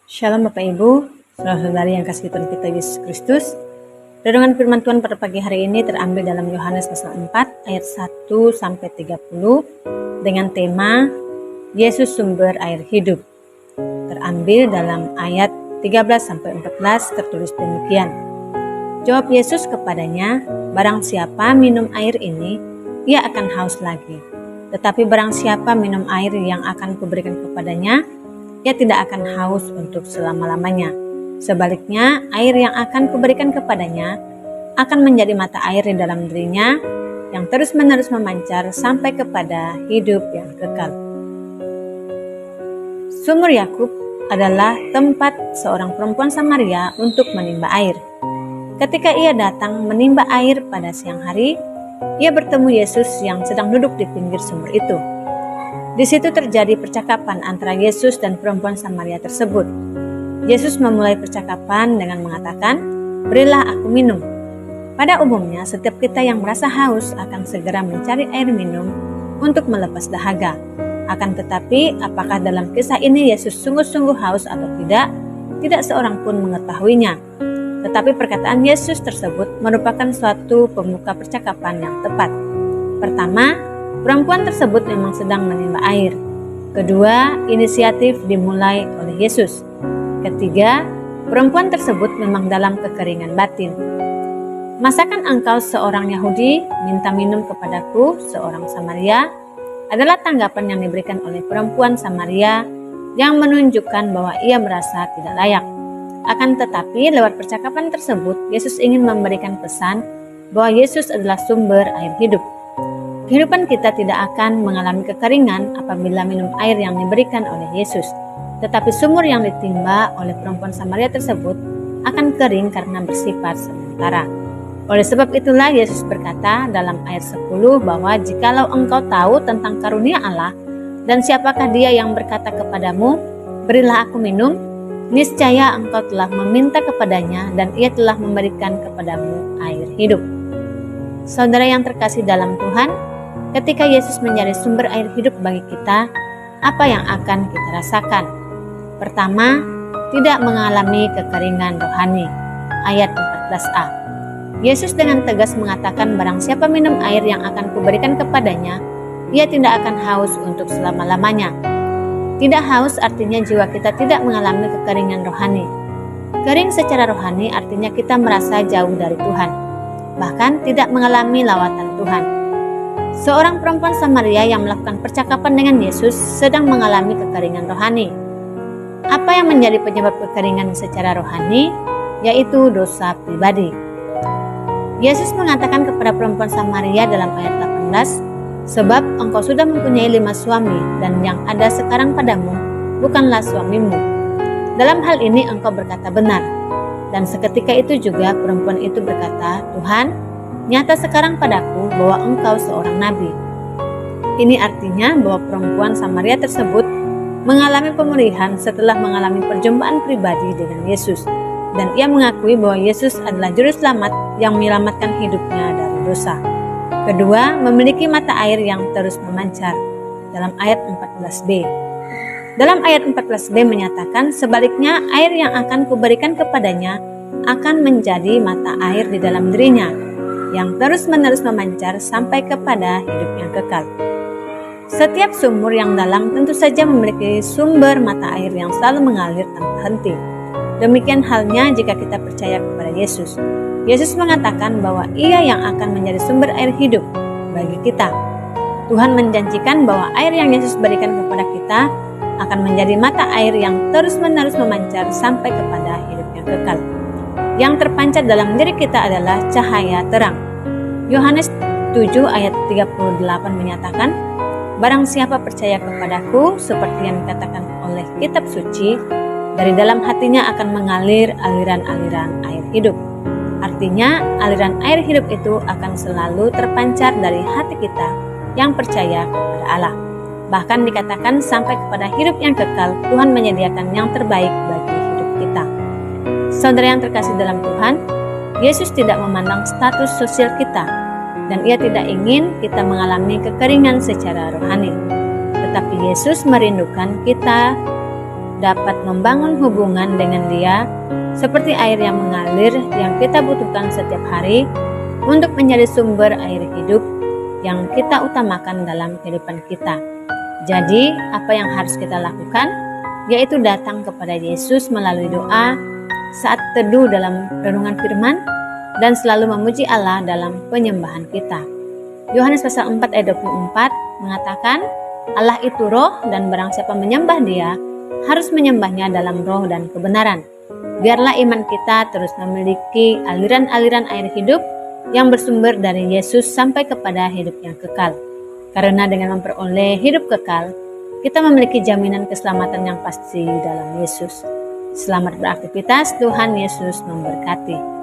Shalom Bapak Ibu, saudara-saudari yang kasih Tuhan kita Yesus Kristus. Renungan firman Tuhan pada pagi hari ini terambil dalam Yohanes pasal 4 ayat 1 sampai 30 dengan tema Yesus sumber air hidup. Terambil dalam ayat 13 sampai 14 tertulis demikian. Jawab Yesus kepadanya, barang siapa minum air ini, ia akan haus lagi. Tetapi barang siapa minum air yang akan kuberikan kepadanya, ia tidak akan haus untuk selama-lamanya. Sebaliknya, air yang akan kuberikan kepadanya akan menjadi mata air di dalam dirinya yang terus-menerus memancar sampai kepada hidup yang kekal. Sumur Yakub adalah tempat seorang perempuan Samaria untuk menimba air. Ketika ia datang menimba air pada siang hari, ia bertemu Yesus yang sedang duduk di pinggir sumur itu. Di situ terjadi percakapan antara Yesus dan perempuan Samaria tersebut. Yesus memulai percakapan dengan mengatakan, "Berilah aku minum." Pada umumnya, setiap kita yang merasa haus akan segera mencari air minum untuk melepas dahaga. Akan tetapi, apakah dalam kisah ini Yesus sungguh-sungguh haus atau tidak? Tidak seorang pun mengetahuinya. Tetapi perkataan Yesus tersebut merupakan suatu pembuka percakapan yang tepat. Pertama, perempuan tersebut memang sedang menimba air. Kedua, inisiatif dimulai oleh Yesus. Ketiga, perempuan tersebut memang dalam kekeringan batin. "Masakan engkau seorang Yahudi minta minum kepadaku seorang Samaria?" adalah tanggapan yang diberikan oleh perempuan Samaria yang menunjukkan bahwa ia merasa tidak layak. Akan tetapi lewat percakapan tersebut, Yesus ingin memberikan pesan bahwa Yesus adalah sumber air hidup. Kehidupan kita tidak akan mengalami kekeringan apabila minum air yang diberikan oleh Yesus. Tetapi sumur yang ditimba oleh perempuan Samaria tersebut akan kering karena bersifat sementara. Oleh sebab itulah Yesus berkata dalam ayat 10 bahwa jikalau engkau tahu tentang karunia Allah dan siapakah dia yang berkata kepadamu, "Berilah aku minum," niscaya engkau telah meminta kepadanya dan ia telah memberikan kepadamu air hidup. Saudara yang terkasih dalam Tuhan, ketika Yesus menjadi sumber air hidup bagi kita, apa yang akan kita rasakan? Pertama, tidak mengalami kekeringan rohani. Ayat 14a. Yesus dengan tegas mengatakan barang siapa minum air yang akan kuberikan kepadanya, ia tidak akan haus untuk selama-lamanya. Tidak haus artinya jiwa kita tidak mengalami kekeringan rohani. Kering secara rohani artinya kita merasa jauh dari Tuhan, bahkan tidak mengalami lawatan Tuhan. Seorang perempuan Samaria yang melakukan percakapan dengan Yesus sedang mengalami kekeringan rohani. Apa yang menjadi penyebab kekeringan secara rohani? Yaitu dosa pribadi. Yesus mengatakan kepada perempuan Samaria dalam ayat 18, "Sebab engkau sudah mempunyai 5 suami dan yang ada sekarang padamu bukanlah suamimu. Dalam hal ini engkau berkata benar." Dan seketika itu juga perempuan itu berkata, "Tuhan, nyata sekarang padaku bahwa engkau seorang nabi." Ini artinya bahwa perempuan Samaria tersebut mengalami pemulihan setelah mengalami perjumpaan pribadi dengan Yesus. Dan ia mengakui bahwa Yesus adalah juru selamat yang menyelamatkan hidupnya dari dosa. Kedua, memiliki mata air yang terus memancar. Dalam ayat 14b. Dalam ayat 14b menyatakan, sebaliknya air yang akan kuberikan kepadanya akan menjadi mata air di dalam dirinya yang terus-menerus memancar sampai kepada hidup yang kekal. Setiap sumur yang dalam tentu saja memiliki sumber mata air yang selalu mengalir tanpa henti. Demikian halnya jika kita percaya kepada Yesus. Yesus mengatakan bahwa ia yang akan menjadi sumber air hidup bagi kita. Tuhan menjanjikan bahwa air yang Yesus berikan kepada kita akan menjadi mata air yang terus-menerus memancar sampai kepada hidup yang kekal. Yang terpancar dalam diri kita adalah cahaya terang. Yohanes 7 ayat 38 menyatakan, "Barang siapa percaya kepadaku, seperti yang dikatakan oleh kitab suci, dari dalam hatinya akan mengalir aliran-aliran air hidup." Artinya, aliran air hidup itu akan selalu terpancar dari hati kita yang percaya kepada Allah. Bahkan dikatakan sampai kepada hidup yang kekal, Tuhan menyediakan yang terbaik bagi hidup kita. Saudara yang terkasih dalam Tuhan, Yesus tidak memandang status sosial kita, dan ia tidak ingin kita mengalami kekeringan secara rohani. Tetapi Yesus merindukan kita dapat membangun hubungan dengan Dia seperti air yang mengalir yang kita butuhkan setiap hari untuk menjadi sumber air hidup yang kita utamakan dalam kehidupan kita. Jadi, apa yang harus kita lakukan? Yaitu datang kepada Yesus melalui doa, saat teduh dalam renungan firman, dan selalu memuji Allah dalam penyembahan kita. Yohanes pasal 4 ayat 24 mengatakan, Allah itu roh dan barang siapa menyembah Dia harus menyembahnya dalam roh dan kebenaran. Biarlah iman kita terus memiliki aliran-aliran air hidup yang bersumber dari Yesus sampai kepada hidup yang kekal. Karena dengan memperoleh hidup kekal, kita memiliki jaminan keselamatan yang pasti dalam Yesus. Selamat beraktivitas, Tuhan Yesus memberkati.